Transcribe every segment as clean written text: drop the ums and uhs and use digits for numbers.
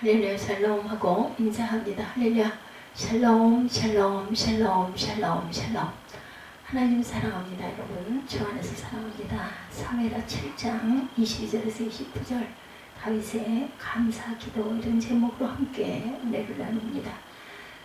할렐루야 샬롬 하고 인사합니다. 할렐루야 샬롬 샬롬 샬롬 샬롬 샬롬. 하나님 사랑합니다. 여러분 주 안에서 사랑합니다. 사무엘하 7장 22절에서 29절 다윗의 감사 기도 이런 제목으로 함께 은혜를 나눕니다.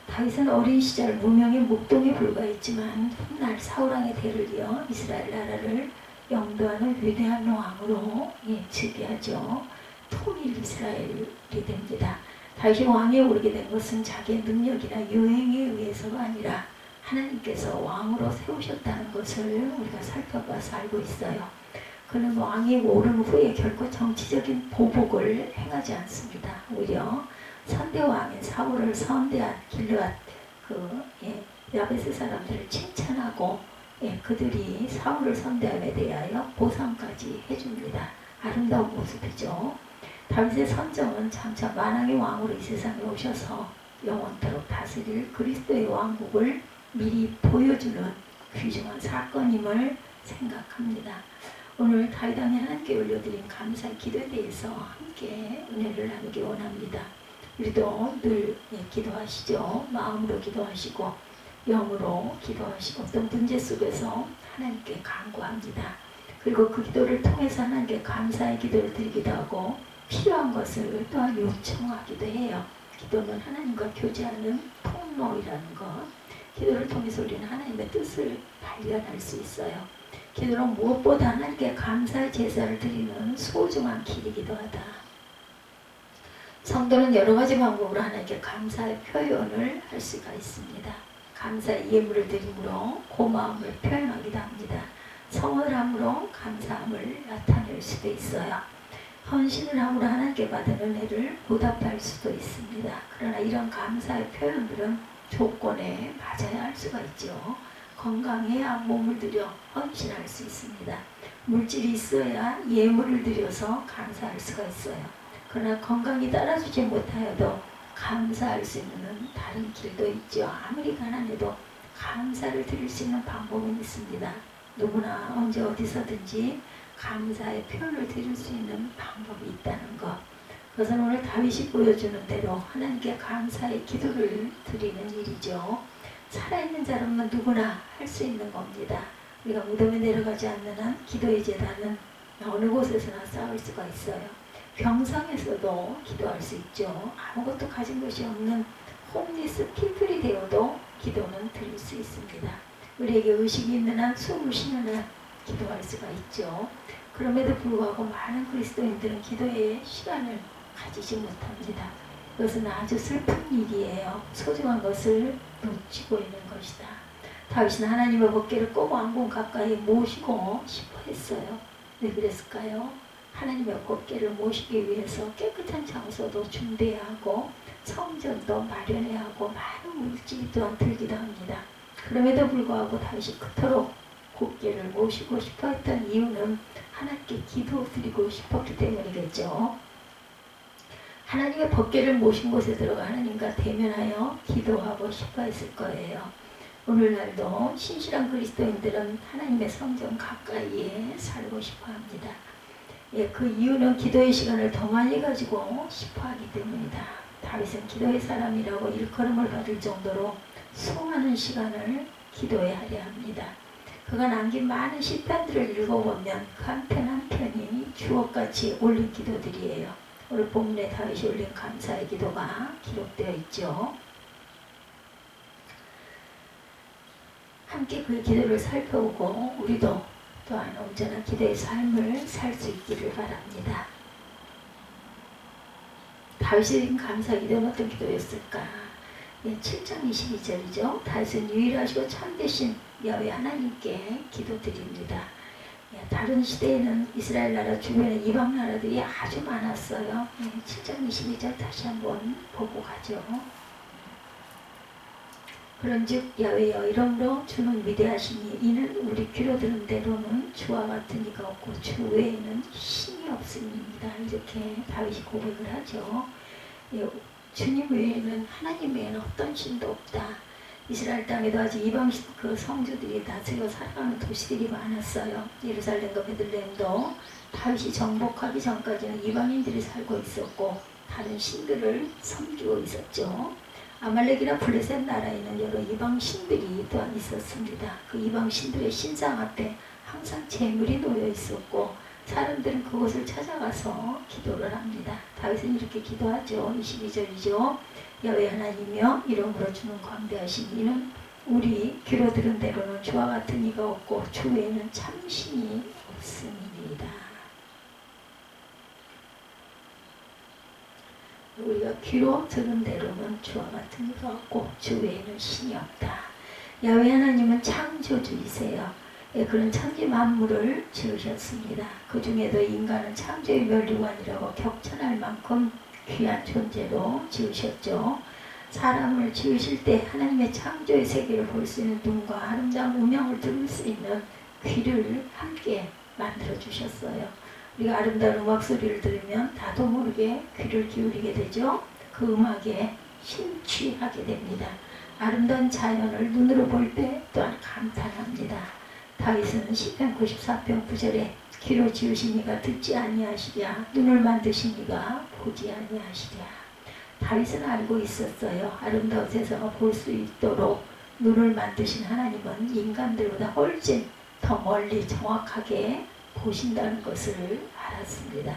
다윗은 어린 시절 무명의 목동에 불과했지만 훗날 사울왕의 대를 이어 이스라엘 나라를 영도하는 위대한 왕으로 즉위하죠. 통일 이스라엘이 됩니다. 다윗이 왕에 오르게 된 것은 자기의 능력이나 유행에 의해서가 아니라 하나님께서 왕으로 세우셨다는 것을 우리가 살펴봐서 알고 있어요. 그는 왕이 오른 후에 결코 정치적인 보복을 행하지 않습니다. 오히려 선대왕인 사울을 선대한 길르앗 야베스 사람들을 칭찬하고 그들이 사울을 선대함에 대하여 보상까지 해줍니다. 아름다운 모습이죠. 다윗의 선정은 장차 만왕의 왕으로 이 세상에 오셔서 영원토록 다스릴 그리스도의 왕국을 미리 보여주는 귀중한 사건임을 생각합니다. 오늘 다윗 왕이 하나님께 올려드린 감사의 기도에 대해서 함께 은혜를 나누기 원합니다. 우리도 늘 기도하시죠. 마음으로 기도하시고 영으로 기도하시고 어떤 문제 속에서 하나님께 간구합니다. 그리고 그 기도를 통해서 하나님께 감사의 기도를 드리기도 하고 필요한 것을 또한 요청하기도 해요. 기도는 하나님과 교제하는 통로이라는 것. 기도를 통해서 우리는 하나님의 뜻을 발견할 수 있어요. 기도는 무엇보다 하나님께 감사의 제사를 드리는 소중한 길이기도 하다. 성도는 여러 가지 방법으로 하나님께 감사의 표현을 할 수가 있습니다. 감사의 예물을 드림으로 고마움을 표현하기도 합니다. 성원을 함으로 감사함을 나타낼 수도 있어요. 헌신을 함으로 하나님께 받은 은혜를 보답할 수도 있습니다. 그러나 이런 감사의 표현들은 조건에 맞아야 할 수가 있죠. 건강해야 몸을 들여 헌신할 수 있습니다. 물질이 있어야 예물을 드려서 감사할 수가 있어요. 그러나 건강이 따라주지 못하여도 감사할 수 있는 다른 길도 있죠. 아무리 가난해도 감사를 드릴 수 있는 방법은 있습니다. 누구나 언제 어디서든지 감사의 표현을 드릴 수 있는 방법이 있다는 것. 그것은 오늘 다윗이 보여주는 대로 하나님께 감사의 기도를 드리는 일이죠. 살아있는 자라면 누구나 할 수 있는 겁니다. 우리가 무덤에 내려가지 않는 한 기도의 제단은 어느 곳에서나 쌓을 수가 있어요. 병상에서도 기도할 수 있죠. 아무것도 가진 것이 없는 홈리스 피플이 되어도 기도는 드릴 수 있습니다. 우리에게 의식이 있는 한 숨을 쉬는 한 기도할 수가 있죠. 그럼에도 불구하고 많은 그리스도인들은 기도의 시간을 가지지 못합니다. 이것은 아주 슬픈 일이에요. 소중한 것을 놓치고 있는 것이다. 다윗은 하나님의 법궤를 꼭 왕궁 가까이 모시고 싶어 했어요. 왜 그랬을까요? 하나님의 법궤를 모시기 위해서 깨끗한 장소도 준비해야 하고 성전도 마련해야 하고 많은 물질이 또한 들기도 합니다. 그럼에도 불구하고 다윗이 그토록 법궤를 모시고 싶어 했던 이유는 하나님께 기도드리고 싶었기 때문이겠죠. 하나님의 법궤를 모신 곳에 들어가 하나님과 대면하여 기도하고 싶어 했을 거예요. 오늘날도 신실한 그리스도인들은 하나님의 성전 가까이에 살고 싶어 합니다. 그 이유는 기도의 시간을 더 많이 가지고 싶어 하기 때문이다. 다윗은 기도의 사람이라고 일컬음을 받을 정도로 수많은 시간을 기도에 하려 합니다. 그가 남긴 많은 시편들을 읽어보면 그 한 편 한 편이 주옥같이 올린 기도들이에요. 오늘 본문에 다윗이 올린 감사의 기도가 기록되어 있죠. 함께 그 기도를 살펴보고 우리도 또한 온전한 기도의 삶을 살 수 있기를 바랍니다. 다윗의 감사 기도는 어떤 기도였을까? 7장 22절이죠. 다윗은 유일하시고 참되신 야훼 하나님께 기도드립니다. 다른 시대에는 이스라엘 나라 주변에 이방 나라들이 아주 많았어요. 7장 22절 다시 한번 보고 가죠. 그런즉 야훼여 이러므로 주는 위대하시니 이는 우리 귀로 들은 대로는 주와 같은 이가 없고 주 외에는 신이 없음입니다. 이렇게 다윗이 고백을 하죠. 주님 외에는 하나님 외에는 어떤 신도 없다. 이스라엘 땅에도 아직 이방 그 성주들이 다스려 살아가는 도시들이 많았어요. 예루살렘과 베들레헴도 다윗이 정복하기 전까지는 이방인들이 살고 있었고 다른 신들을 섬기고 있었죠. 아말렉이나 블레셋 나라에는 여러 이방 신들이 또한 있었습니다. 그 이방 신들의 신상 앞에 항상 재물이 놓여 있었고 사람들은 그곳을 찾아가서 기도를 합니다. 다윗은 이렇게 기도하죠. 22절이죠. 야훼 하나님이여 이름으로 주는 광대하신 이는 우리 귀로 들은 대로는 주와 같은 이가 없고 주 외에는 참신이 없음이니이다. 우리가 귀로 들은 대로는 주와 같은 이가 없고 주 외에는 신이 없다. 야훼 하나님은 창조주이세요. 그런 천지 만물을 지으셨습니다. 그 중에도 인간은 창조의 멸류관이라고 격찬할 만큼 귀한 존재로 지으셨죠. 사람을 지으실 때 하나님의 창조의 세계를 볼 수 있는 눈과 아름다운 음향을 들을 수 있는 귀를 함께 만들어 주셨어요. 우리가 아름다운 음악 소리를 들으면 나도 모르게 귀를 기울이게 되죠. 그 음악에 심취하게 됩니다. 아름다운 자연을 눈으로 볼 때 또한 감탄합니다. 다윗은 시편 94편 9절에 귀로 지으신 이가 듣지 아니하시랴 눈을 만드신 이가 보지 아니하시랴. 다윗은 알고 있었어요. 아름다운 세상을 볼 수 있도록 눈을 만드신 하나님은 인간들보다 훨씬 더 멀리 정확하게 보신다는 것을 알았습니다.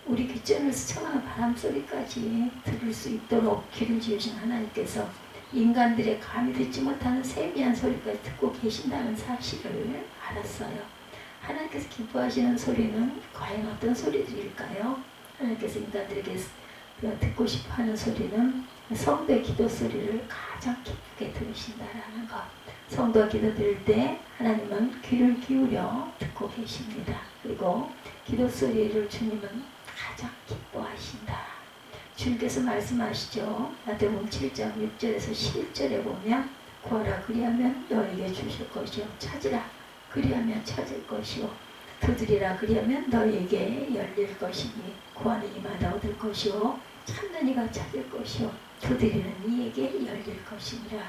우리 귓전을 스쳐가는 바람소리까지 들을 수 있도록 귀를 지으신 하나님께서 인간들의 감히 듣지 못하는 세미한 소리까지 듣고 계신다는 사실을 알았어요. 하나님께서 기뻐하시는 소리는 과연 어떤 소리들일까요? 하나님께서 인간들에게 듣고 싶어하는 소리는 성도의 기도 소리를 가장 기쁘게 들으신다라는 것. 성도가 기도 드릴 때 하나님은 귀를 기울여 듣고 계십니다. 그리고 기도 소리를 주님은 가장 기뻐하신다. 주님께서 말씀하시죠. 마태복음 7장 6절에서 11절에 보면 구하라 그리하면 너에게 주실 것이요 찾으라 그리하면 찾을 것이요 두드리라 그리하면 너에게 열릴 것이니 구하는 이마다 얻을 것이요 찾는 이가 찾을 것이요 두드리는 이에게 열릴 것이니라.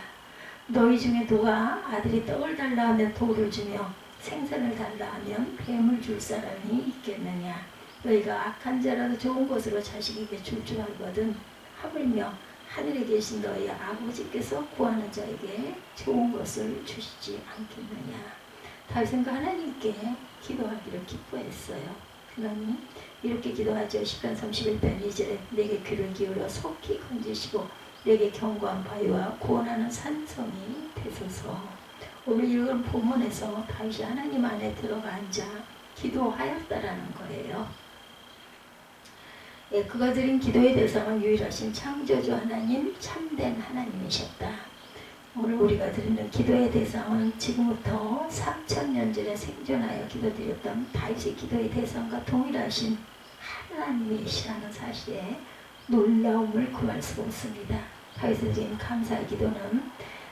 너희 중에 누가 아들이 떡을 달라 하면 돌을 주며 생선을 달라 하면 뱀을 줄 사람이 있겠느냐. 너희가 악한 자라도 좋은 것으로 자식에게 줄 줄 알거든 하물며 하늘에 계신 너희 아버지께서 구하는 자에게 좋은 것을 주시지 않겠느냐. 다윗은 하나님께 기도하기를 기뻐했어요. 그는 이렇게 기도하죠. 시편 31편 2절에 내게 귀를 기울여 속히 건지시고 내게 견고한 바위와 구원하는 산성이 되소서. 오늘 읽은 본문에서 다윗이 하나님 안에 들어가 앉아 기도하였다라는 거예요. 그가 드린 기도의 대상은 유일하신 창조주 하나님, 참된 하나님이셨다. 오늘 우리가 드리는 기도의 대상은 지금부터 3000년 전에 생존하여 기도드렸던 다윗의 기도의 대상과 동일하신 하나님이시라는 사실에 놀라움을 금할 수가 없습니다. 다윗의 드린 감사의 기도는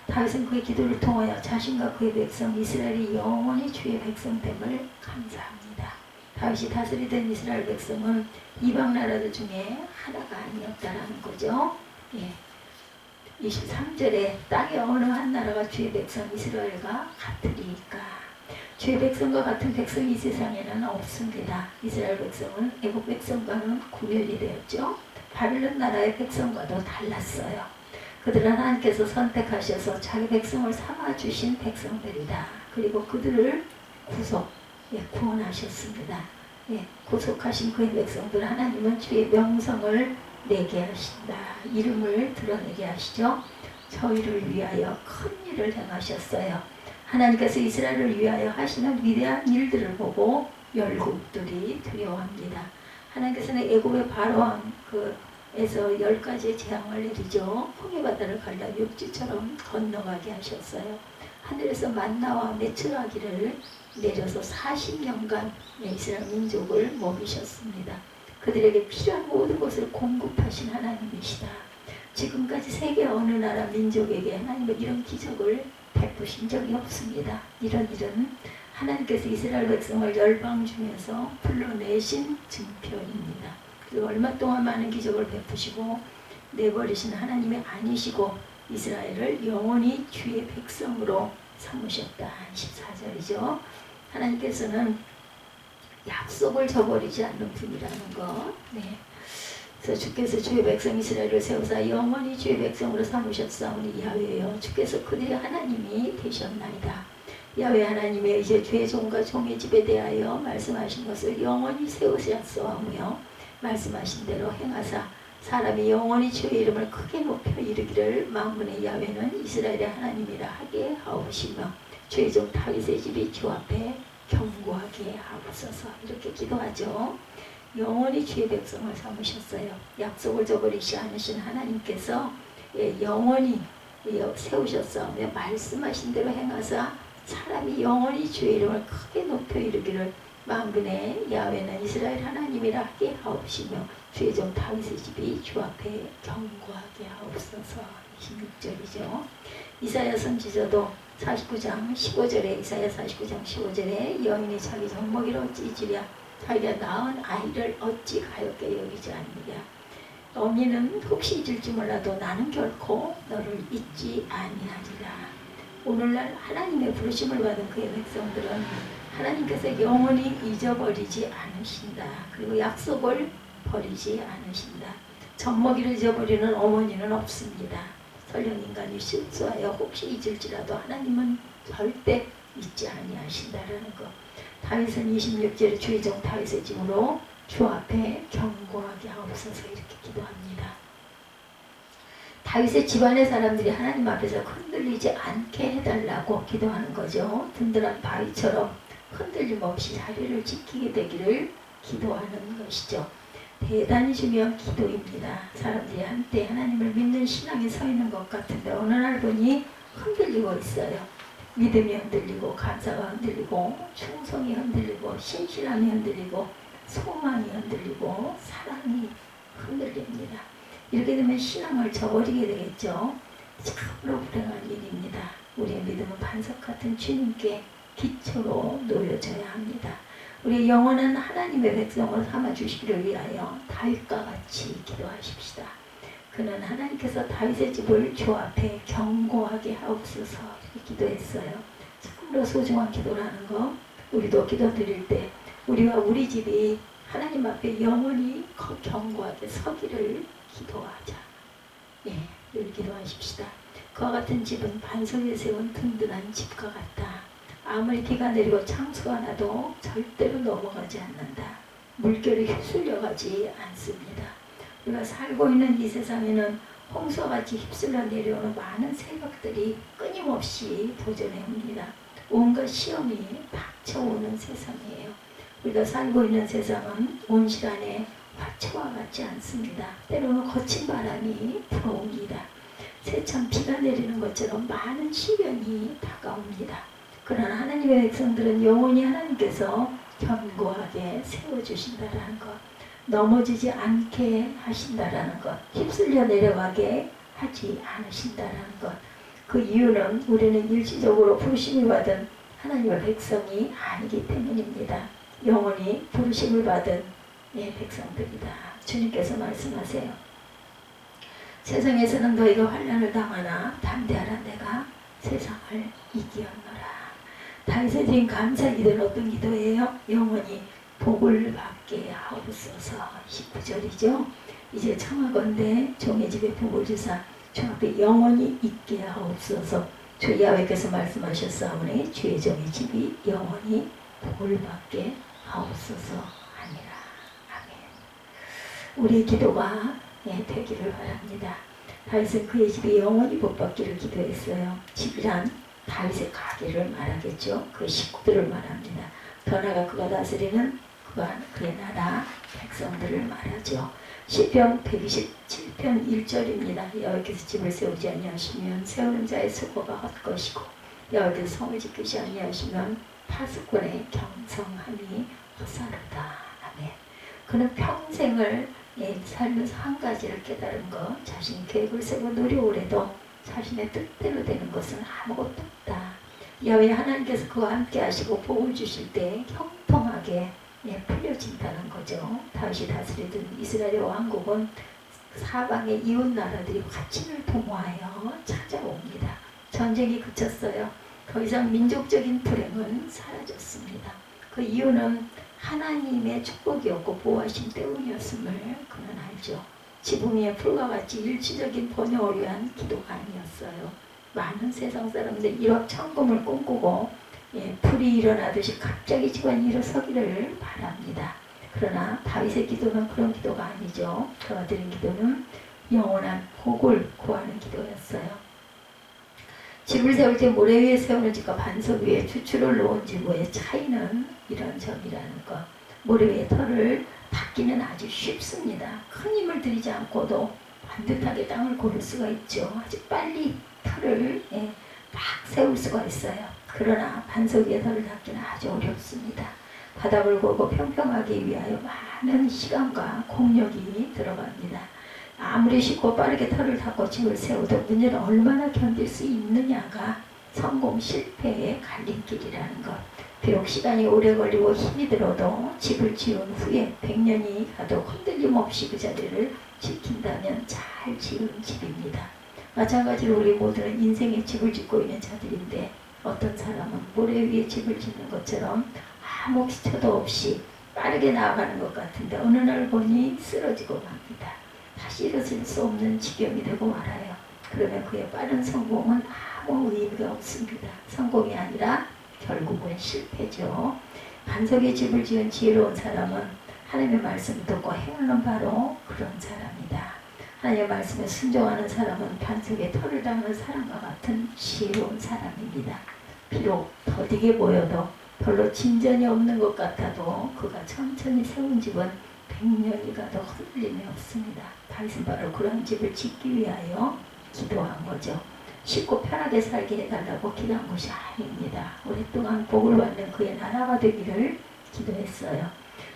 다윗은 그의 기도를 통하여 자신과 그의 백성 이스라엘이 영원히 주의 백성됨을 감사합니다. 다윗이 다스리던 이스라엘 백성은 이방 나라들 중에 하나가 아니었다라는 거죠. 23절에 땅의 어느 한 나라가 주의 백성 이스라엘과 같으리까. 주의 백성과 같은 백성이 이 세상에는 없습니다. 이스라엘 백성은 애국 백성과는 구별이 되었죠. 바벨론 나라의 백성과도 달랐어요. 그들은 하나님께서 선택하셔서 자기 백성을 삼아주신 백성들이다. 그리고 그들을 구원하셨습니다. 구속하신 그의 백성들 하나님은 주의 명성을 내게 하신다. 이름을 드러내게 하시죠. 저희를 위하여 큰 일을 행하셨어요. 하나님께서 이스라엘을 위하여 하시는 위대한 일들을 보고 열국들이 두려워합니다. 하나님께서는 애굽의 바로왕 에서 10가지의 재앙을 내리죠. 홍해바다를 갈라 육지처럼 건너가게 하셨어요. 하늘에서 만나와 메추라기를 내려서 40년간 이스라엘 민족을 먹이셨습니다. 그들에게 필요한 모든 것을 공급하신 하나님이시다. 지금까지 세계 어느 나라 민족에게 하나님은 이런 기적을 베푸신 적이 없습니다. 이런 일은 하나님께서 이스라엘 백성을 열방 중에서 불러내신 증표입니다. 그리고 얼마 동안 많은 기적을 베푸시고 내버리신 하나님이 아니시고 이스라엘을 영원히 주의 백성으로 삼으셨다. 14절이죠. 하나님께서는 약속을 저버리지 않는 분이라는 것. 그래서 주께서 주의 백성 이스라엘을 세우사 영원히 주의 백성으로 삼으셨사오니 야훼여 주께서 그들의 하나님이 되셨나이다. 야훼 하나님의 이제 주의 종과 종의 집에 대하여 말씀하신 것을 영원히 세우셨사오며 말씀하신 대로 행하사 사람이 영원히 주의 이름을 크게 높여 이르기를 만군의 야훼는 이스라엘의 하나님이라 하게 하옵시며 주의 종 다윗의 집이 주 앞에 견고하게 하옵소서. 이렇게 기도하죠. 영원히 주의 백성을 삼으셨어요. 약속을 저버리지 않으신 하나님께서 영원히 세우셨사오며 말씀하신 대로 행하사 사람이 영원히 주의 이름을 크게 높여 이르기를 만군의 야훼는 이스라엘 하나님이라 하게 하옵시며 주의 종 다윗의 집이 주 앞에 견고하게 하옵소서. 26절이죠. 이사야 선지자도 49장 15절에 이사야 49장 15절에 여인이 자기 젖먹이를 어찌 잊으랴 자기가 낳은 아이를 어찌 가엾게 여기지 않느냐. 어미는 혹시 잊을지 몰라도 나는 결코 너를 잊지 아니하리라. 오늘날 하나님의 부르심을 받은 그의 백성들은 하나님께서 영원히 잊어버리지 않으신다. 그리고 약속을 버리지 않으신다. 젖먹이를 잊어버리는 어머니는 없습니다. 설령 인간이 실수하여 혹시 잊을지라도 하나님은 절대 잊지 아니하신다라는 것. 다윗은 26절에 주의 종 다윗의 집으로 주 앞에 견고하게 하옵소서 이렇게 기도합니다. 다윗의 집안의 사람들이 하나님 앞에서 흔들리지 않게 해달라고 기도하는 거죠. 든든한 바위처럼 흔들림 없이 자리를 지키게 되기를 기도하는 것이죠. 대단히 중요한 기도입니다. 사람들이 한때 하나님을 믿는 신앙에 서 있는 것 같은데 어느 날 보니 흔들리고 있어요. 믿음이 흔들리고 감사가 흔들리고 충성이 흔들리고 신실함이 흔들리고 소망이 흔들리고 사랑이 흔들립니다. 이렇게 되면 신앙을 저버리게 되겠죠. 참으로 불행한 일입니다. 우리의 믿음은 반석 같은 주님께 기초로 놓여져야 합니다. 우리 영원한 하나님의 백성으로 삼아주시기를 위하여 다윗과 같이 기도하십시다. 그는 하나님께서 다윗의 집을 주 앞에 견고하게 하옵소서 이렇게 기도했어요. 참으로 소중한 기도라는 거. 우리도 기도 드릴 때 우리와 우리 집이 하나님 앞에 영원히 견고하게 서기를 기도하자. 늘 기도하십시다. 그와 같은 집은 반석 위에 세운 든든한 집과 같다. 아무리 비가 내리고 창수가 나도 절대로 넘어가지 않는다. 물결이 휩쓸려가지 않습니다. 우리가 살고 있는 이 세상에는 홍수같이 휩쓸려 내려오는 많은 세력들이 끊임없이 도전해 옵니다. 온갖 시험이 닥쳐오는 세상이에요. 우리가 살고 있는 세상은 온실 안에 화초와 같지 않습니다. 때로는 거친 바람이 불어옵니다. 새참 비가 내리는 것처럼 많은 시련이 다가옵니다. 그러나 하나님의 백성들은 영원히 하나님께서 견고하게 세워주신다라는 것, 넘어지지 않게 하신다라는 것, 휩쓸려 내려가게 하지 않으신다라는 것. 그 이유는 우리는 일시적으로 부르심을 받은 하나님의 백성이 아니기 때문입니다. 영원히 부르심을 받은 백성들이다. 주님께서 말씀하세요. 세상에서는 너희가 환난을 당하나 담대하라 내가 세상을 이기었노라. 다윗의 드린 감사 기도는 어떤 기도예요? 영원히 복을 받게 하옵소서. 19절이죠. 이제 청하건대 종의 집에 복을 주사 주 앞에 영원히 있게 하옵소서. 주 야훼께서 말씀하셨사오니 주의 종의 집이 영원히 복을 받게 하옵소서 하니라. 아멘. 우리의 기도가 되기를 바랍니다. 다윗은 그의 집이 영원히 복받기를 기도했어요. 집이란 다윗의 가게를 말하겠죠. 그 식구들을 말합니다. 더 나아가 그가 다스리는 그의 나라 백성들을 말하죠. 시편 127편 1절입니다. 여호와께서 집을 세우지 아니하시면 세우는 자의 수고가 헛것이고 여호와께서 성을 지키지 아니하시면 파수꾼의 경성함이 헛사르다. 아멘. 그는 평생을 살면서 한 가지를 깨달은 것, 자신이 계획을 세고 노력을 자신의 뜻대로 되는 것은 아무것도 없다. 야훼 하나님께서 그와 함께 하시고 복을 주실 때 형통하게 풀려진다는 거죠. 다윗이 다스리던 이스라엘 왕국은 사방의 이웃 나라들이 화친을 도모하여 찾아옵니다. 전쟁이 그쳤어요. 더 이상 민족적인 불행은 사라졌습니다. 그 이유는 하나님의 축복이었고 보호하심 때문이었음을 그는 알죠. 지붕 위에 풀과 같이 일시적인 번영을 위한 기도가 아니었어요. 많은 세상 사람들 일확천금을 꿈꾸고 불이 일어나듯이 갑자기 집안이 일어서기를 바랍니다. 그러나 다윗의 기도는 그런 기도가 아니죠. 그가 드린 기도는 영원한 복을 구하는 기도였어요. 집을 세울 때 모래 위에 세우는 집과 반석 위에 추출을 놓은 집의 차이는 이런 점이라는 것. 모래 위에 털을 닦기는 아주 쉽습니다. 큰 힘을 들이지 않고도 반듯하게 땅을 고를 수가 있죠. 아주 빨리 털을 막 세울 수가 있어요. 그러나 반석 위에 털을 닦기는 아주 어렵습니다. 바닥을 고르고 평평하기 위하여 많은 시간과 공력이 들어갑니다. 아무리 쉽고 빠르게 털을 닦고 집을 세워도 문제는 얼마나 견딜 수 있느냐가 성공 실패의 갈림길이라는 것. 비록 시간이 오래 걸리고 힘이 들어도 집을 지은 후에 100년이 가도 흔들림 없이 그 자리를 지킨다면 잘 지은 집입니다. 마찬가지로 우리 모두는 인생의 집을 짓고 있는 자들인데 어떤 사람은 모래 위에 집을 짓는 것처럼 아무 기초도 없이 빠르게 나아가는 것 같은데 어느 날 보니 쓰러지고 맙니다. 다시 일어설 수 없는 지경이 되고 말아요. 그러면 그의 빠른 성공은 아무 의미가 없습니다. 성공이 아니라 결국은 실패죠. 반석의 집을 지은 지혜로운 사람은 하나님의 말씀을 듣고 행하는 바로 그런 사람이다. 하나님의 말씀에 순종하는 사람은 반석에 털을 닦는 사람과 같은 지혜로운 사람입니다. 비록 더디게 보여도 별로 진전이 없는 것 같아도 그가 천천히 세운 집은 100년이 가도 흔들림이 없습니다. 다윗은 바로 그런 집을 짓기 위하여 기도한 거죠. 쉽고 편하게 살게 해달라고 기도한 것이 아닙니다. 오랫동안 복을 받는 그의 나라가 되기를 기도했어요.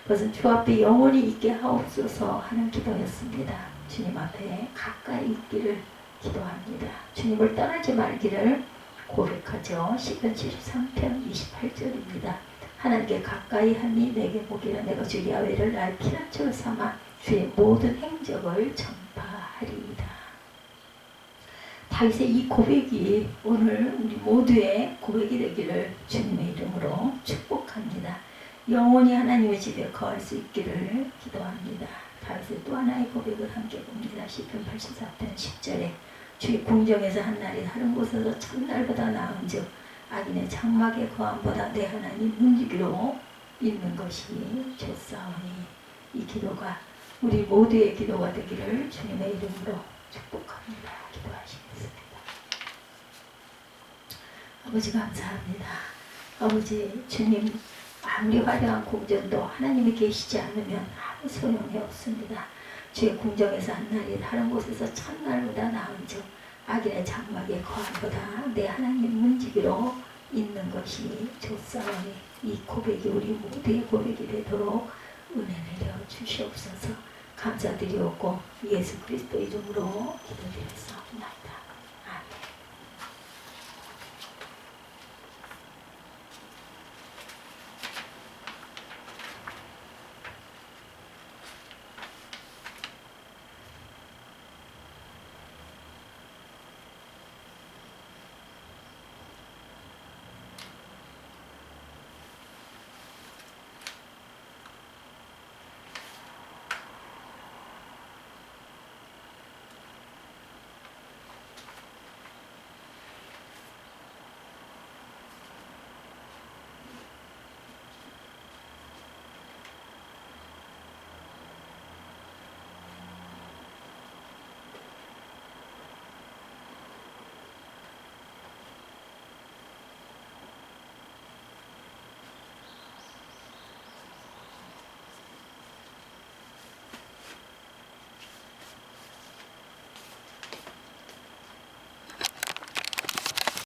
그것은 주 앞에 영원히 있게 하옵소서 하는 기도였습니다. 주님 앞에 가까이 있기를 기도합니다. 주님을 떠나지 말기를 고백하죠. 시편 73편 28절입니다. 하나님께 가까이 하니 내게 보기라. 내가 주 야훼를 나의 피난처로 삼아 주의 모든 행적을 전파하리이다. 다윗의 이 고백이 오늘 우리 모두의 고백이 되기를 주님의 이름으로 축복합니다. 영원히 하나님의 집에 거할 수 있기를 기도합니다. 다윗의 또 하나의 고백을 함께 봅니다. 시편 84편 10절에 주의 궁정에서 한 날이 다른 곳에서 첫날보다 나은즉 악인의 장막의 거함보다 내 하나님 문지기로 있는 것이 좋사오니. 이 기도가 우리 모두의 기도가 되기를 주님의 이름으로 축복합니다. 기도하시겠습니다. 아버지 감사합니다. 아버지 주님, 아무리 화려한 궁전도 하나님이 계시지 않으면 아무 소용이 없습니다. 주의 궁정에서 한 날이 다른 곳에서 첫날보다 나은즉 악인의 장막의 거함보다 내 하나님 문지기로 있는 것이 좋사오니. 이 고백이 우리 모두의 고백이 되도록 은혜 내려 주시옵소서. 감사드리옵고 예수 그리스도 이름으로 기도드렸사옵나이다.